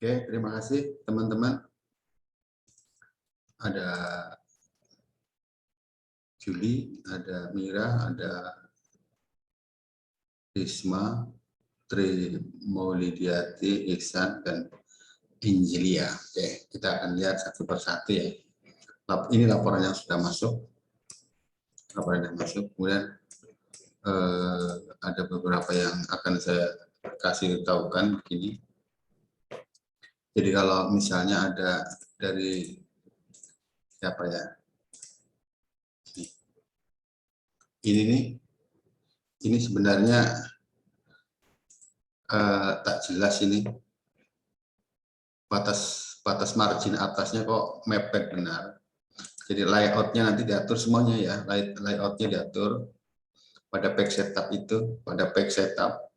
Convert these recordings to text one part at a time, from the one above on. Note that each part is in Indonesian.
Oke, terima kasih teman-teman. Ada Juli, ada Mira, ada Risma, Tri Maulidiati, Ihsan, dan Injilia. Oke, kita akan lihat satu persatu ya. Ini laporan yang sudah masuk. Laporan yang masuk. Kemudian ada beberapa yang akan saya kasih tahukan begini. Jadi kalau misalnya ada dari siapa ya? Ini nih, ini sebenarnya tak jelas ini batas margin atasnya kok mepet benar. Jadi layoutnya nanti diatur semuanya ya, layoutnya diatur pada page setup itu, pada page setup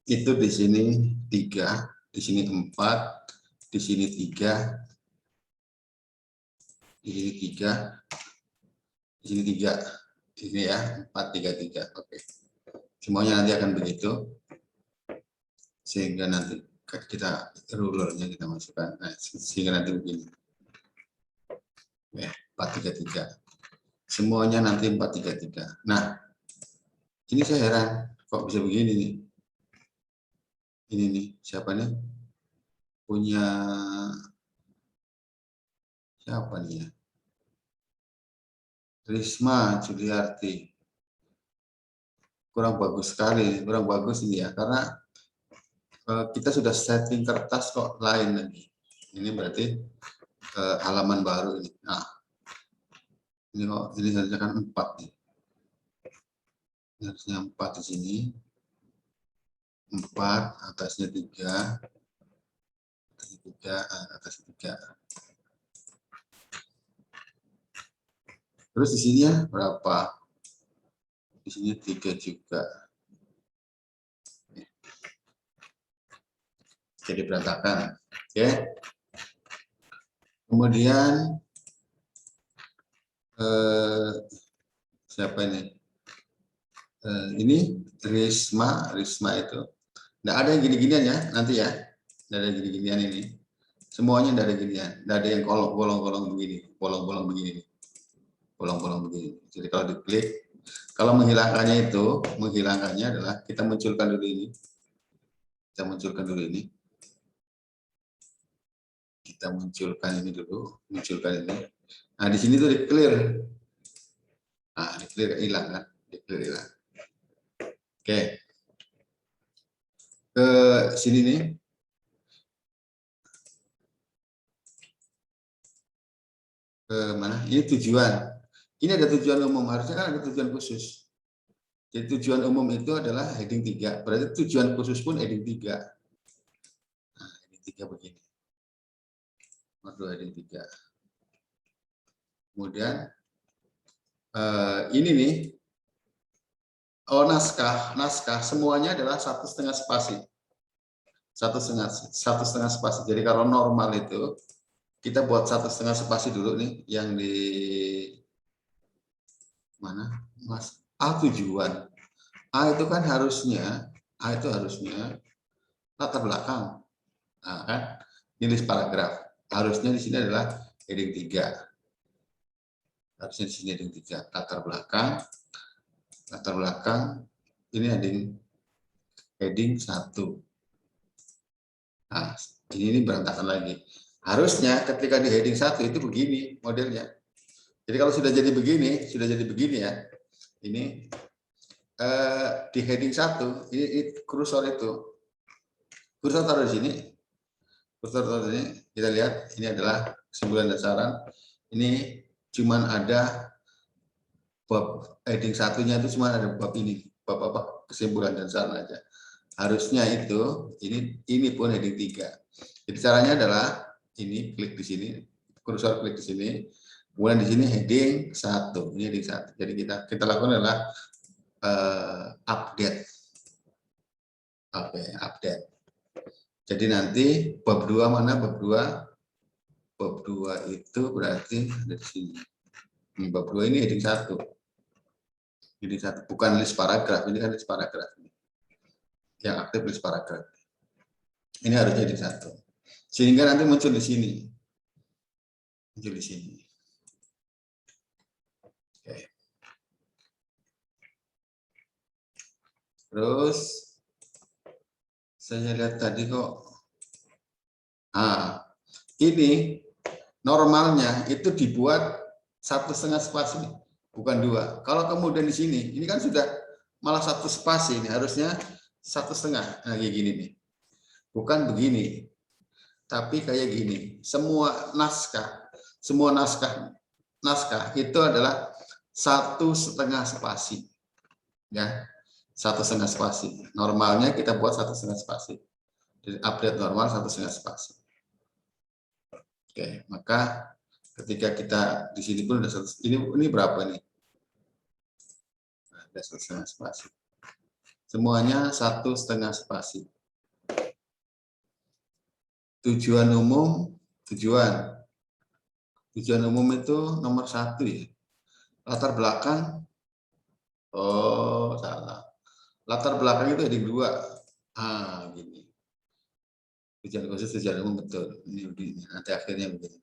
itu di sini 3, di sini 4, di sini 3, di sini 3, di sini 3, ini ya 4, 3, 3. Oke, semuanya nanti akan begitu sehingga nanti kita rulernya kita masukkan, nah, sehingga nanti begini ya 4, 3, 3. Semuanya nanti 4, 3, 3. Nah, ini saya heran kok bisa begini nih. Ini nih, siapa nih? Punya siapa nih ya? Risma Juliarti. Kurang bagus sekali, kurang bagus ini ya, karena kita sudah setting kertas kok lain lagi. Ini berarti halaman baru ini. Nah, ini kok ini harusnya kan 4 nih. Ini harusnya 4 di sini. 4, atasnya 3. Atas 3. Terus di sini ya berapa? Di sini 3 juga. Jadi berantakan. Oke. Kemudian siapa ini? Ini Risma itu. Nggak ada yang gini-ginian ya nanti ya. Nggak ada yang gini-ginian ini. Semuanya nggak ada ginian. Nggak ada yang bolong-bolong begini. Bolong-bolong begini. Bolong-bolong begini. Jadi kalau diklik, kalau menghilangkannya itu, menghilangkannya adalah kita munculkan dulu ini. Kita munculkan dulu ini. Kita munculkan ini dulu. Munculkan ini. Nah di sini tuh di clear. Nah di clear hilang kan. Di clear hilang. Oke. Ke sini nih. Ke mana? Ini tujuan. Ini ada tujuan umum, harusnya kan ada tujuan khusus. Jadi tujuan umum itu adalah heading 3. Berarti tujuan khusus pun heading 3. Nah, heading 3 begini. Waduh, heading 3. Kemudian ini nih. Oh, naskah semuanya adalah 1,5 spasi. 1,5 spasi. Jadi kalau normal itu kita buat 1,5 spasi dulu nih, yang di mana, Mas? Tujuan. Itu kan harusnya, itu harusnya latar belakang. Nah, kan? Ini list paragraf. Harusnya di sini adalah heading 3. Harusnya di sini heading 3. Latar belakang. Latar belakang. Ini heading 1. Nah, ini berantakan lagi. Harusnya ketika di heading 1 itu begini modelnya. Jadi kalau sudah jadi begini ya. Ini di heading 1, ini kursor itu. Kursor taruh di sini. Kursor taruh di sini. Kita lihat ini adalah kesimpulan dan saran. Ini cuman ada bab heading 1-nya itu cuma ada bab ini. Bab apa? Kesimpulan dan saran aja. Harusnya itu ini pun heading 3. Jadi caranya adalah ini klik di sini, kursor klik di sini, kemudian di sini heading 1. Ini heading 1. Jadi kita lakukan adalah update. Oke, update. Jadi nanti bab 2 mana? Bab 2. Bab 2 itu berarti ada di sini. Ini bab 2 ini heading 1. Heading 1 bukan list paragraf, ini kan list paragraf. Yang aktif list paragraf. Ini harus jadi satu. Sehingga nanti muncul di sini. Muncul di sini. Oke. Terus saya lihat tadi kok. Ini normalnya itu dibuat 1,5 spasi, bukan 2. Kalau kemudian di sini, ini kan sudah malah 1 spasi, ini harusnya 1,5. Nah, kayak gini nih. Bukan begini, tapi kayak gini. Semua naskah itu adalah 1,5 spasi, ya, 1,5 spasi. Normalnya kita buat 1,5 spasi. Jadi update normal 1,5 spasi. Oke, maka ketika kita di sini pun udah ini berapa nih? Ada 1,5 spasi. Semuanya 1,5 spasi. Tujuan umum itu nomor 1 ya. Latar belakang, oh salah. Latar belakang itu heading 2. Gini. Tujuan khusus, tujuan umum, betul. Ini nanti akhirnya begini.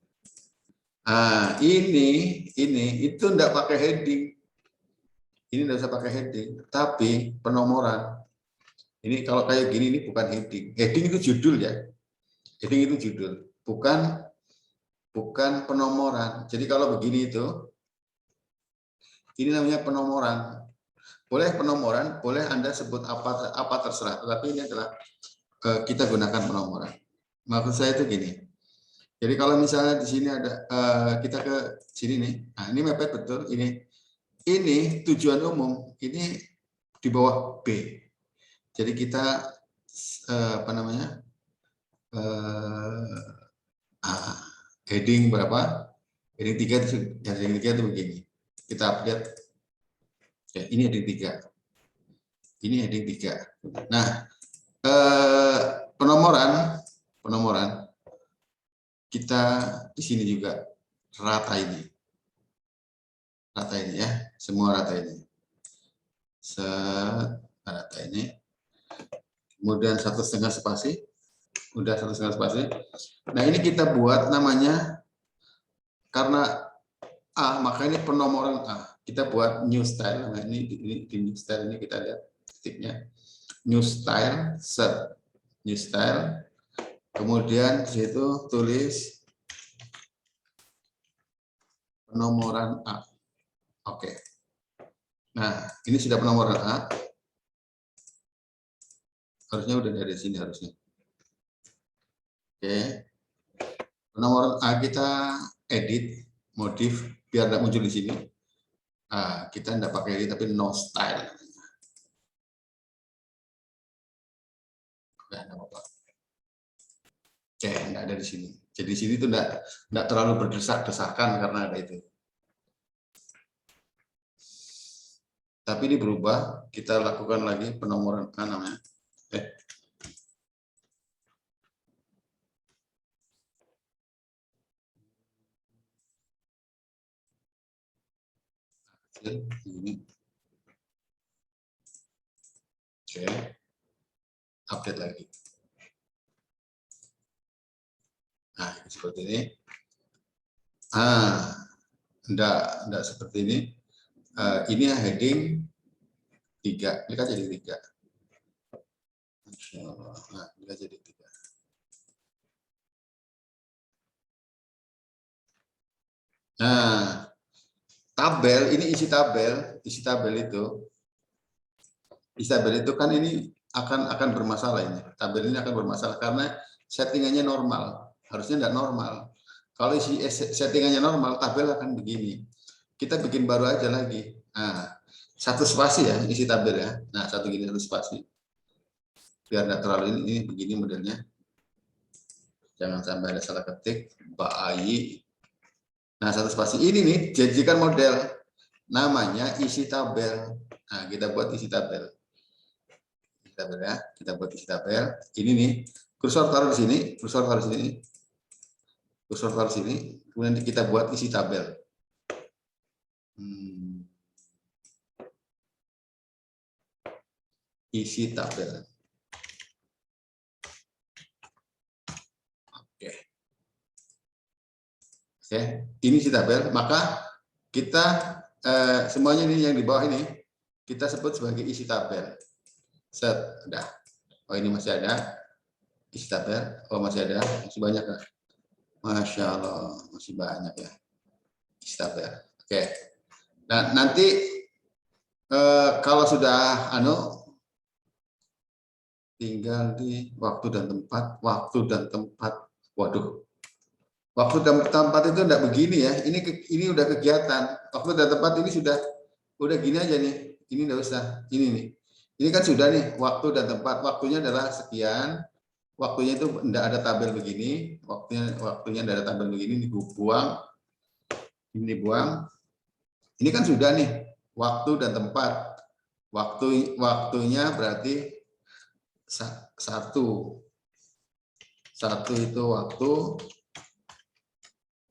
Ini itu enggak pakai heading. Ini enggak usah pakai heading, tapi penomoran. Ini kalau kayak gini ini bukan heading. Heading itu judul ya. Heading itu judul, bukan penomoran. Jadi kalau begini itu, ini namanya penomoran. Boleh penomoran, boleh Anda sebut apa terserah. Tetapi ini adalah kita gunakan penomoran. Maksud saya itu gini. Jadi kalau misalnya di sini ada kita ke sini nih. Nah, ini mepet betul ini. Ini tujuan umum, ini di bawah B. Jadi kita apa namanya? Heading berapa? Heading 3 itu begini. Kita update. Ya, ini heading 3. Ini heading 3. Nah, penomoran kita di sini juga rata ini ya, semua rata ini, rata ini, kemudian 1,5 spasi, udah 1,5 spasi. Nah ini kita buat namanya, karena maka ini penomoran kita buat new style. Nah ini di new style ini kita lihat titiknya, new style, set new style, kemudian di situ tulis penomoran A. Oke. Nah, ini sudah penomoran A. Harusnya udah dari sini harusnya. Oke. Penomoran A kita edit, modif biar tidak muncul di sini. Kita tidak pakai edit tapi no style. Oke, enggak ada di sini. Jadi di sini itu enggak terlalu berdesak-desakan karena ada itu. Tapi ini berubah, kita lakukan lagi penomoran A namanya. Ini. Oke. Update lagi. Nah, seperti ini. Enggak seperti ini. Ini heading 3. Ini kan jadi 3. Nah, ini kan jadi 3. Nah, tabel ini isi tabel itu kan ini akan bermasalah ini. Tabel ini akan bermasalah karena settingannya normal. Harusnya tidak normal. Kalau isi settingannya normal, tabel akan begini. Kita bikin baru aja lagi. Nah, 1 spasi ya isi tabel ya. Nah, 1 spasi. Biar tidak terlalu ini begini modelnya. Jangan sampai ada salah ketik. Mbak Ayi. Nah, 1 spasi ini nih jadikan model, namanya isi tabel. Nah, kita buat isi tabel. Ya, kita buat isi tabel. Ini nih, kursor taruh di sini, kursor taruh sini, kemudian kita buat isi tabel. Isi tabel. Oke, ini isi tabel, maka kita semuanya ini yang di bawah ini kita sebut sebagai isi tabel. Set, udah. Oh ini masih ada isi tabel. Oh masih ada, masih banyak kan? Masya Allah, masih banyak ya isi tabel. Oke. Nah nanti kalau sudah tinggal di waktu dan tempat. Waduh. Waktu dan tempat itu enggak begini ya. Ini udah kegiatan. Waktu dan tempat ini udah gini aja nih. Ini enggak usah. Ini nih. Ini kan sudah nih waktu dan tempat. Waktunya adalah sekian. Waktunya itu enggak ada tabel begini. Waktunya enggak ada tabel begini. Ini buang. Ini dibuang. Ini kan sudah nih waktu dan tempat. Waktunya berarti satu itu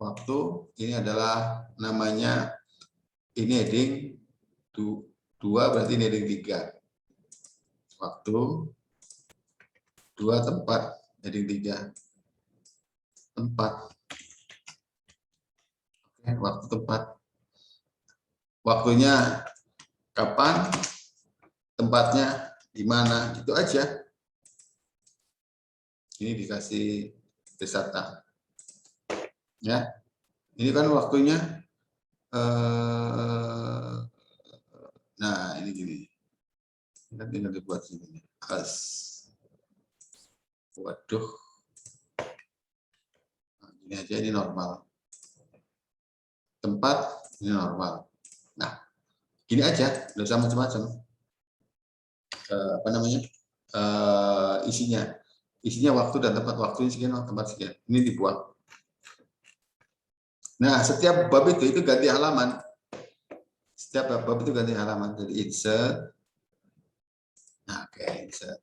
waktu ini adalah namanya, ini heading 2 berarti ini heading 3 waktu, 2 tempat heading 3 tempat. Oke, waktu tempat, waktunya kapan, tempatnya di mana, itu aja. Ini dikasih desata ya. Ini kan waktunya nah ini gini, kita tinggal dibuat sini. Waduh, nah, ini aja, ini normal. Tempat ini normal. Nah gini aja, nggak usah macam-macam. Apa namanya, isinya waktu dan tempat. Waktunya sekian, tempat sekian, ini dibuang. Nah setiap bab itu ganti halaman. Setiap bab itu ganti halaman. Jadi insert. Nah, oke, insert.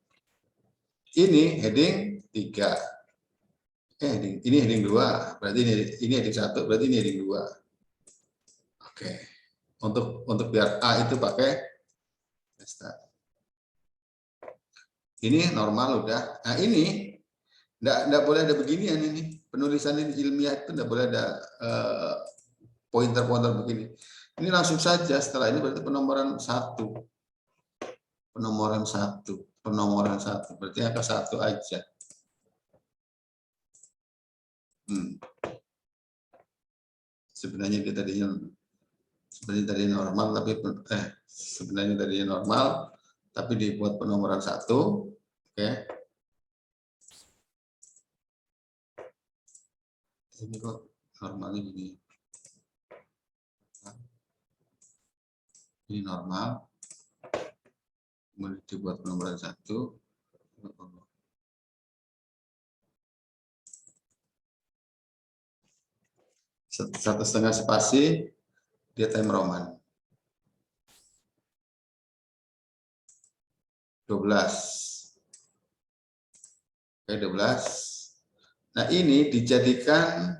Ini heading 3. Ini heading 2. Berarti ini heading 1, berarti ini heading 2. Oke. Untuk biar A itu pakai start. Ini normal udah. Nah, ini enggak boleh ada beginian ini. Penulisan ini ilmiah itu enggak boleh ada pointer-pointer begini. Ini langsung saja setelah ini berarti penomoran 1. Penomoran 1 berarti angka 1 aja. Sebenarnya dia tadinya normal tapi sebenarnya tadinya normal tapi dibuat penomoran 1. Oke. Ini kok normalnya gini. Ini normal. Kemudian dibuat penomoran 1. 1,5 spasi, dia time Roman. 12. Oke, 12. Nah, ini dijadikan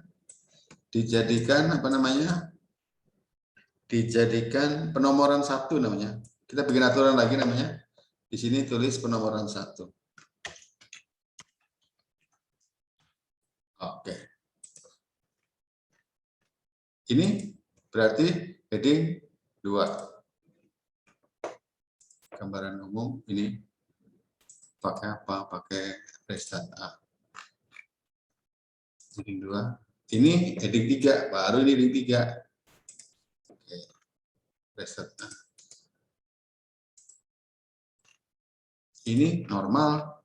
apa namanya? Dijadikan penomoran 1 namanya. Kita bikin aturan lagi namanya. Di sini tulis penomoran 1. Oke. Ini berarti heading 2. Gambaran umum ini pakai apa? Pakai restart A. Heading 2. Ini heading 3, baru ini heading 3. Oke. Restart A. Ini normal.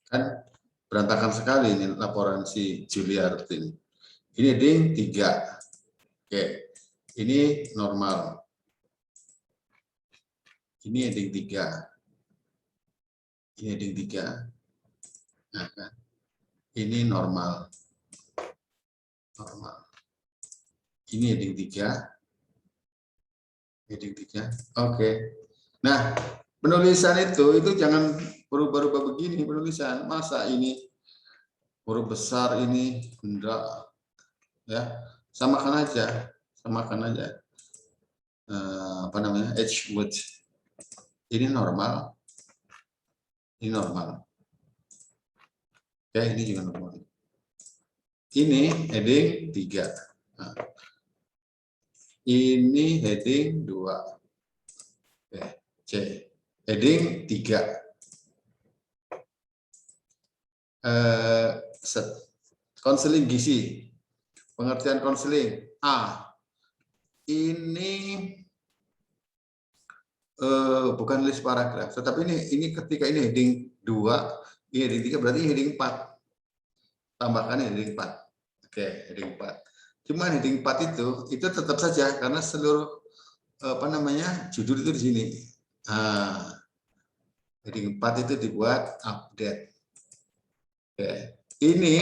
Kan berantakan sekali ini laporan si Juliarti ini. Ini heading 3. Oke. Ini normal. Ini heading 3. Ini heading 3. Nah, kan. Ini normal. Normal. Ini heading 3. Heading 3. Oke. Nah, penulisan itu jangan berubah-ubah begini penulisan. Masa ini huruf besar ini enggak ya. Samakan aja. Apa namanya? H word. Ini normal. Ini normal. Oke, ini juga normal. Ini heading 3. Nah, ini heading 2. Oke, C. Heading 3. Konseling gizi. Pengertian konseling. A. Ini bukan list paragraf, tetapi ini ketika ini heading 2, ini heading 3, berarti heading 4. Tambahkan heading 4. Oke, heading 4. Cuman heading 4 itu tetap saja karena seluruh judul itu di sini. Nah, heading 4 itu dibuat update. Oke. Ini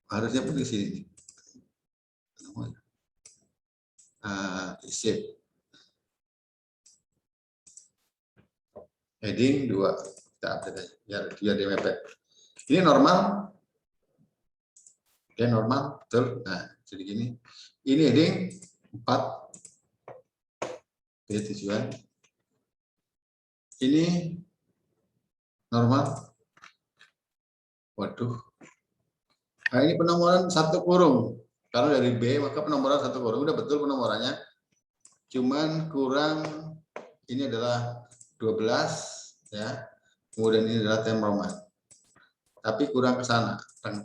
harusnya pun di sini. Save. Heading 2. Kita update aja biar dia mepet. Ini normal. Oke, normal, betul. Nah, jadi gini. Ini heading 4. Oke, tujuan. Ini normal. Waduh. Nah, ini penomoran 1 kurung. Karena dari B, maka penomoran 1 kurung. Udah betul penomorannya. Cuman kurang, ini adalah 12, ya. Kemudian ini adalah tem Roman. Tapi kurang ke sana. Teng.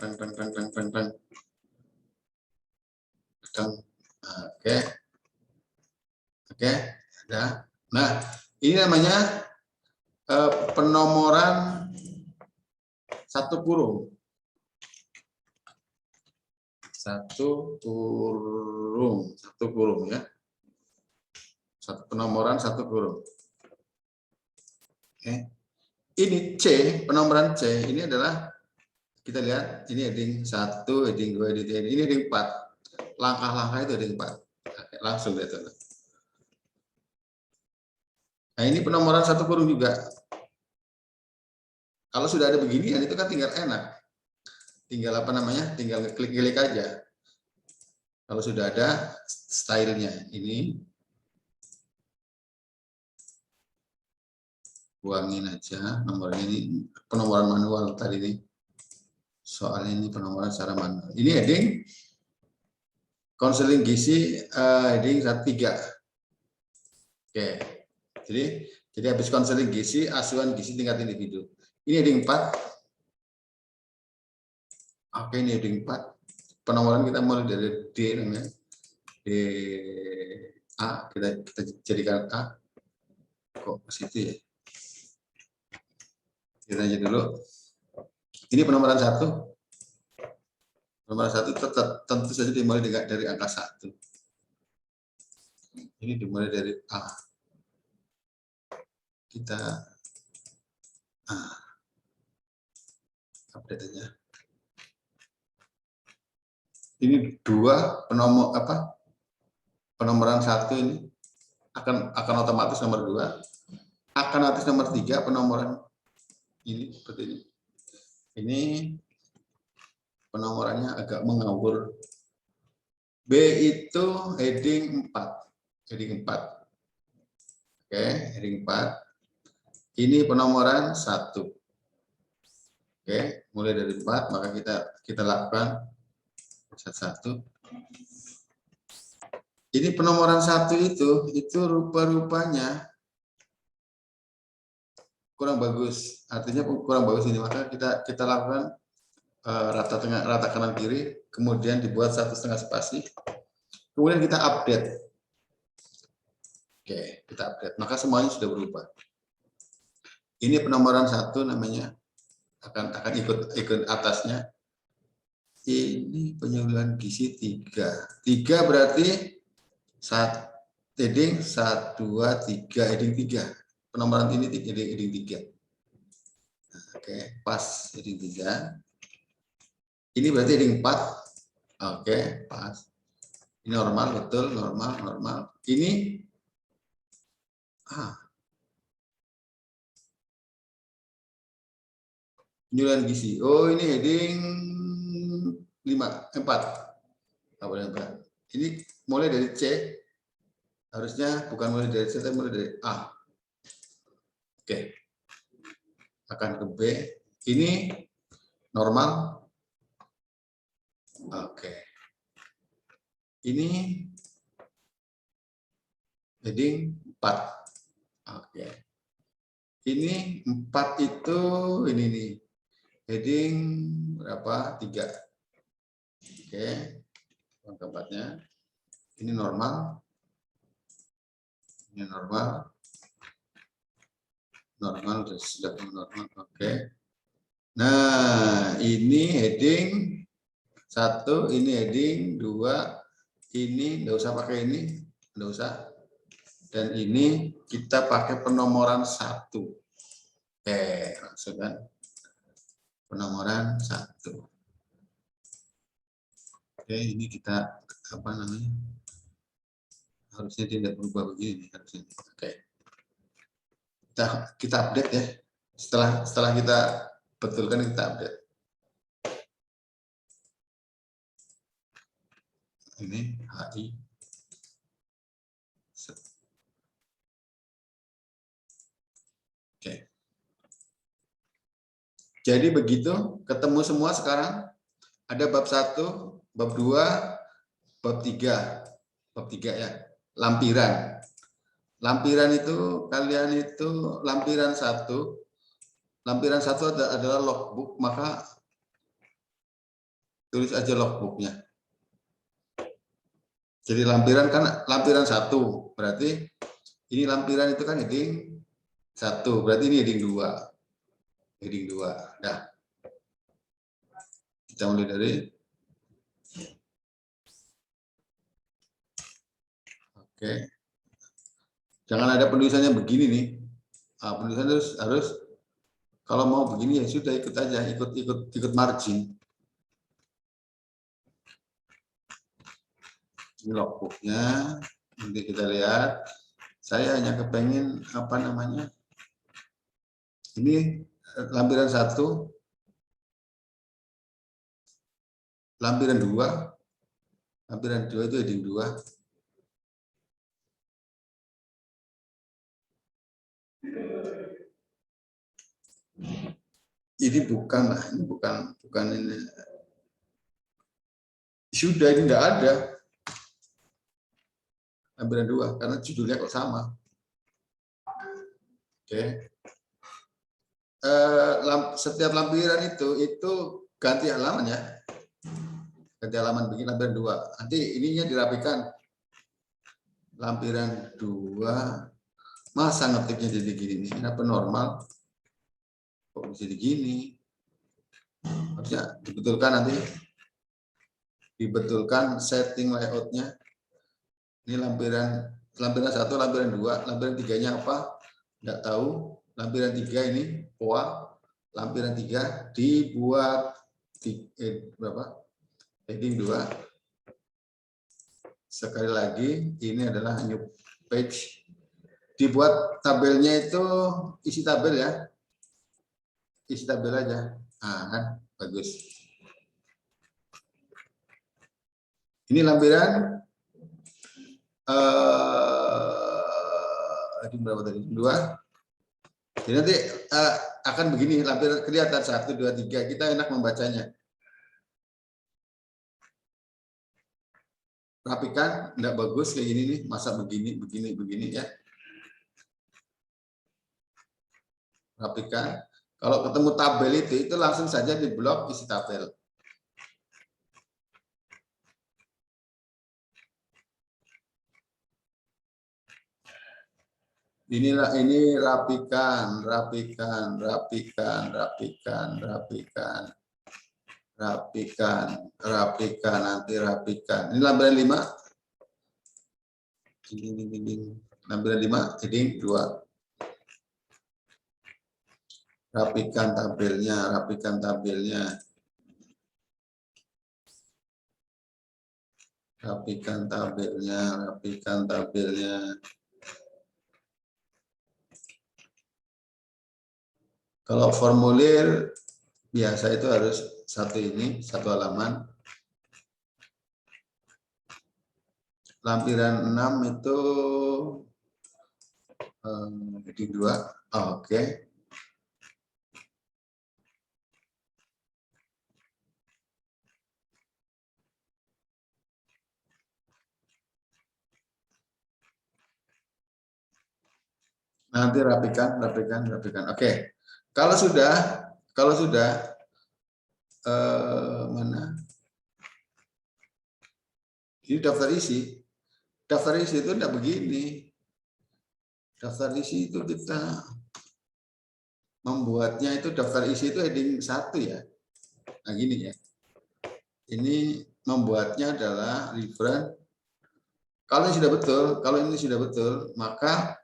Oke. Oke, ada. Nah, ini namanya penomoran 1 kurung. 1 kurung ya. Penomoran 1 kurung. Oke. Ini C, penomoran C ini adalah kita lihat ini heading 1, heading 2, heading 3, ini heading 4. Langkah-langkah itu heading 4. Oke, langsung lihat. Nah, ini penomoran 1 kurung juga. Kalau sudah ada beginian itu kan tinggal enak. Tinggal tinggal klik aja. Kalau sudah ada stylenya, ini buangin aja nomornya, ini penomoran manual tadi nih. Soalnya ini penomoran secara manual. Ini heading konseling gizi heading 3. Oke. Jadi habis konseling gizi, asuhan gizi tingkat individu. Ini heading 4. Oke, ini heading 4. Penomoran kita mulai dari D namanya. D A, kita jadikan A. Kok ke situ ya? Kita aja dulu. Ini penomoran 1. Penomoran 1 tetap tentu saja dimulai dari angka 1. Ini dimulai dari A. Kita update aja. Ini 2 penomoran 1 ini akan otomatis nomor 2, akan otomatis nomor 3 penomoran ini seperti ini. Ini penomorannya agak mengawur. B itu heading 4. Heading 4. Oke, heading 4. Ini penomoran 1. Oke, mulai dari 4, maka kita lakukan satu. Ini penomoran 1 itu rupa-rupanya kurang bagus. Artinya kurang bagus ini, maka kita lakukan rata kanan kiri, kemudian dibuat 1,5 spasi. Kemudian kita update. Oke, kita update. Maka semuanya sudah berubah. Ini penomoran 1 namanya akan ikut atasnya. Ini penyuluhan gizi 3. 3 berarti heading 1, 2, 3, heading 3. Penomoran ini heading 3. Oke, pas heading 3. Ini berarti heading 4. Oke, pas. Ini normal, betul, normal. Ini penyuluhan gizi. Oh, ini heading 4. Ini mulai dari C. Harusnya bukan mulai dari C, tapi mulai dari A. Oke. Akan ke B. Ini normal. Oke. Ini heading 4. Oke. Ini 4 itu ini nih. Heading berapa? 3. Oke. Keempatnya. Ini normal. Ini normal. Normal, sudah normal. Oke. Nah, ini heading 1, ini heading 2, ini nggak usah pakai ini, nggak usah. Dan ini kita pakai penomoran 1. Oke, langsung kan. Penomoran 1. Oke, ini kita apa namanya? Harusnya tidak berubah begini harusnya. Oke. Kita update ya. Setelah kita betulkan, kita update. Ini HI. Oke. Jadi begitu, ketemu semua sekarang. Ada bab 1, bab 2, bab 3. Bab 3 ya. Lampiran. Lampiran itu kalian itu lampiran 1. Lampiran 1 adalah logbook, maka tulis aja logbooknya. Jadi lampiran kan lampiran 1, berarti ini lampiran itu kan heading 1, berarti ini heading 2. Heading 2. Nah, kita mulai dari oke. Jangan ada penulisannya begini nih. Nah, penulisan harus kalau mau begini ya sudah ikut aja, ikut margin. Ini logbooknya, nanti kita lihat. Saya hanya kepengen apa namanya? Ini lampiran 1, lampiran 2, lampiran 2 itu heading 2. Ini bukan ini. Sudah ini enggak ada. Lampiran 2 karena judulnya kok sama. Oke. Setiap lampiran itu ganti halaman ya. Ganti halaman begini lampiran 2. Nanti ininya dirapikan. Lampiran 2. Masa ngetiknya jadi gini? Kenapa normal? Kok bisa begini? Harusnya dibetulkan nanti. Dibetulkan setting layoutnya. Ini lampiran 1, lampiran 2, lampiran 3-nya apa? Enggak tahu. Lampiran 3 ini POA. Lampiran 3 dibuat berapa? Heading 2. Sekali lagi, ini adalah new page. Dibuat tabelnya itu isi tabel ya. Isi tabel aja. Nah, kan bagus. Ini lampiran berapa tadi? 2. Jadi nanti akan begini, lampiran kelihatan 1, 2, 3. Kita enak membacanya. Rapikan, enggak bagus kayak gini nih, masa begini ya. Rapikan. Kalau ketemu tabel itu langsung saja di blok isi tabel. Ini rapikan, nanti rapikan. Ini lampiran 5. Lampiran 5, heading 2. Rapikan tabelnya. Kalau formulir biasa itu harus satu halaman. Lampiran 6 itu heading 2. Oke. Nanti rapikan. Oke. Kalau sudah mana? Ini daftar isi. Daftar isi itu tidak begini. Daftar isi itu kita membuatnya itu daftar isi itu heading 1 ya. Nah gini ya. Ini membuatnya adalah reference. Kalau ini sudah betul, maka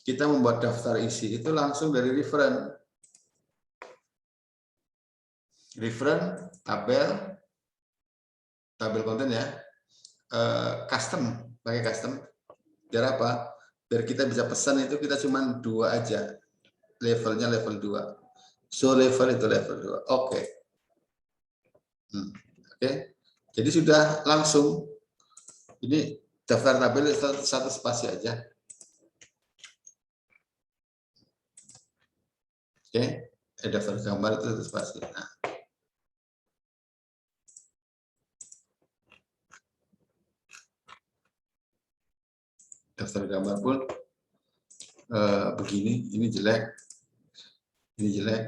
kita membuat daftar isi itu langsung dari reference. Reference tabel konten ya. Custom, pakai custom. Biar apa? Biar kita bisa pesan itu kita cuma 2 aja. Levelnya level 2. So level itu level 2. Oke. Oke. Jadi sudah langsung. Ini daftar tabel satu spasi aja. Oke. Daftar gambar itu satu spasi. Nah. Daftar gambar pun begini. Ini jelek. Ini jelek.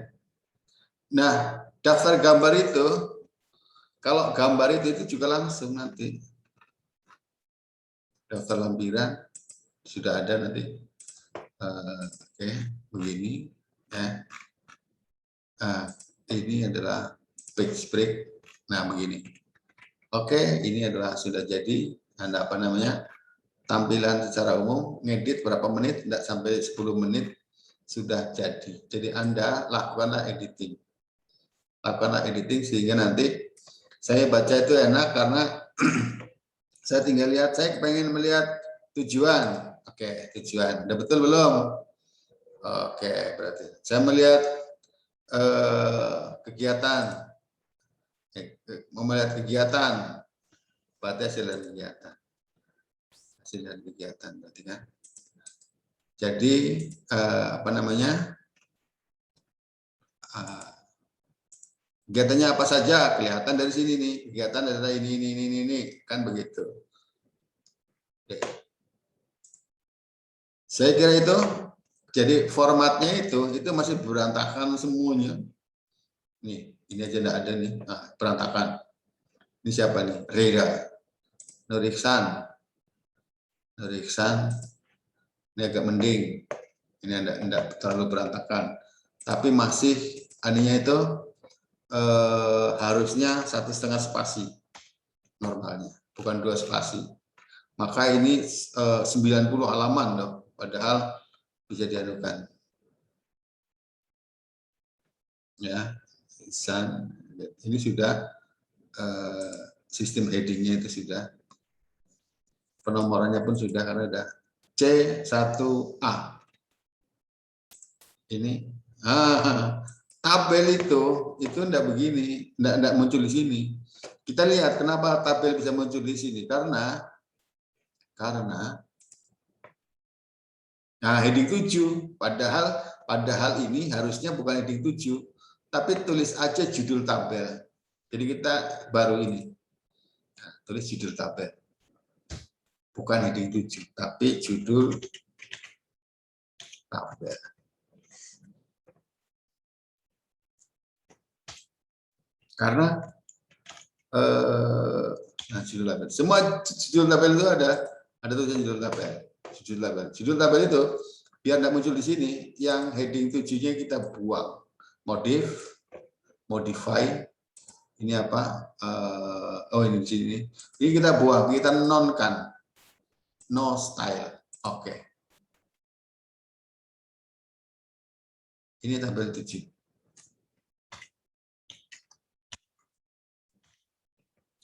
Nah, daftar gambar itu, kalau gambar itu juga langsung nanti. Daftar lampiran sudah ada nanti. Oke, begini. Ya. Ini adalah page break. Nah, begini. Oke, ini adalah sudah jadi. Anda apa namanya? Tampilan secara umum, ngedit berapa menit, tidak sampai 10 menit sudah jadi. Jadi Anda lakukanlah editing. Lakukanlah editing sehingga nanti saya baca itu enak karena saya tinggal lihat, saya pengen melihat tujuan. Oke, tujuan. Udah betul belum? Oke, berarti saya melihat kegiatan. Mau melihat kegiatan. Berarti hasil dari kegiatan. Hasil dari kegiatan berarti kan. Jadi apa namanya? Kegiatannya apa saja kelihatan dari sini nih. Kegiatan adalah ini kan begitu. Oke. Saya kira itu. Jadi formatnya itu masih berantakan semuanya. Nih, ini aja enggak ada nih. Nah, berantakan. Ini siapa nih? Reda. Nuriksan. Ini agak mending. Ini enggak terlalu berantakan. Tapi masih aninya itu harusnya 1,5 spasi normalnya, bukan 2 spasi. Maka ini 90 halaman dong, padahal bisa dianukan. Ya, ini sudah sistem headingnya itu sudah, penomorannya pun sudah karena ada C1A. Ini tabel itu enggak begini, enggak muncul di sini. Kita lihat kenapa tabel bisa muncul di sini, karena nah heading 7, padahal ini harusnya bukan heading 7, tapi tulis aja judul tabel. Jadi kita baru ini. Nah, tulis judul tabel. Bukan heading 7, tapi judul tabel. Karena nah, judul tabel. Semua judul tabel itu ada tulisan judul tabel. Judul tabel itu biar tidak muncul di sini, yang heading 7-nya kita buang. Modify. Ini apa? Ini di sini. Ini kita buang, kita nonkan. No style. Oke. Ini tabel 7.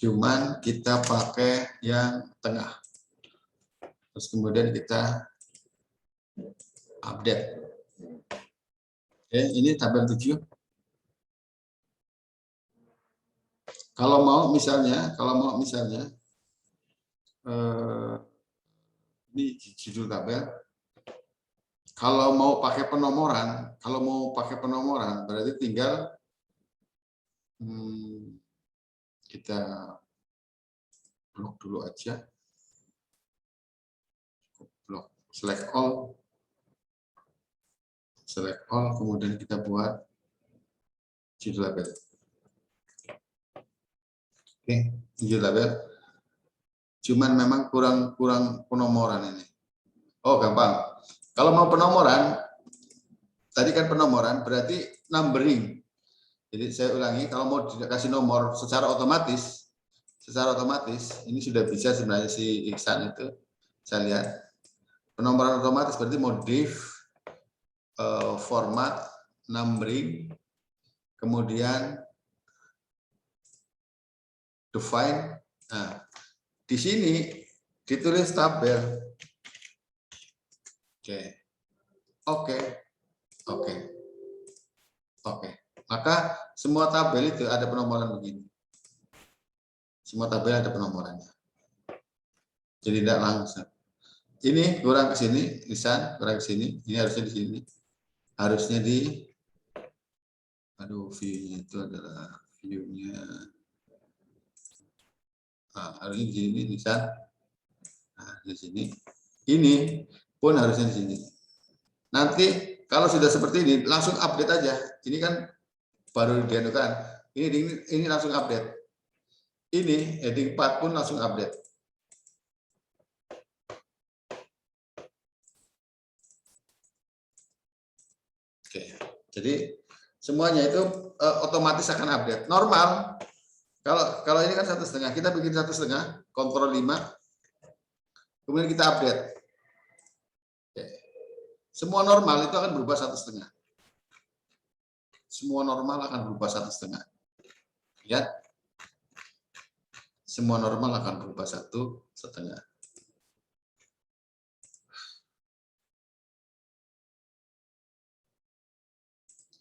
Cuman kita pakai yang tengah. Terus kemudian kita update. Oke, ini tabel 7. Kalau mau misalnya ini judul tabel. Kalau mau pakai penomoran, berarti tinggal kita blok dulu aja. Blok select all, kemudian kita buat judul label. Oke, judul label. Cuman memang kurang penomoran ini. Oh, gampang. Kalau mau penomoran, tadi kan penomoran berarti numbering. Jadi saya ulangi, kalau mau dikasih nomor secara otomatis ini sudah bisa sebenarnya si Iksan itu. Saya lihat penomoran otomatis berarti mau div, format, numbering, kemudian define. Nah, di sini ditulis tabel. Oke. Maka semua tabel itu ada penomoran begini. Semua tabel ada penomorannya. Jadi tidak langsung. Ini kurang ke sini, Lisan, kurang ke sini. Ini harusnya di sini. Harusnya di view-nya itu adalah view-nya. Harusnya di sini, Lisan. Nah, di sini. Ini pun harusnya di sini. Nanti kalau sudah seperti ini, langsung update aja. Ini kan baru dianukan. Ini langsung update. Ini heading 4 pun langsung update. Oke. Jadi semuanya itu otomatis akan update. Normal. Kalau ini kan 1,5, kita bikin 1,5, kontrol 5, kemudian kita update. Oke. Semua normal itu akan berubah 1,5. Semua normal akan berubah 1,5. Lihat. Semua normal akan berubah 1,5.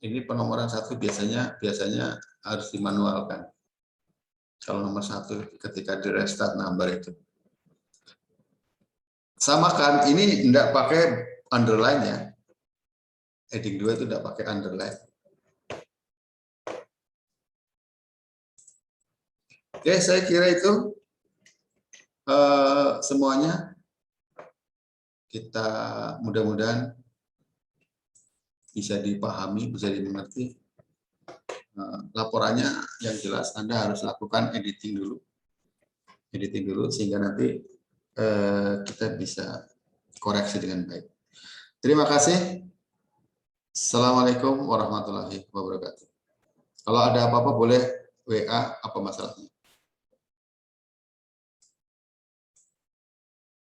Ini penomoran 1 biasanya harus dimanualkan. Kalau nomor 1 ketika di restart number itu. Samakan, ini tidak pakai underline ya. Heading 2 itu tidak pakai underline. Oke, saya kira itu semuanya. Kita mudah-mudahan bisa dipahami, bisa dimengerti. Laporannya yang jelas Anda harus lakukan editing dulu sehingga nanti kita bisa koreksi dengan baik. Terima kasih. Assalamualaikum warahmatullahi wabarakatuh. Kalau ada apa-apa boleh WA apa masalahnya.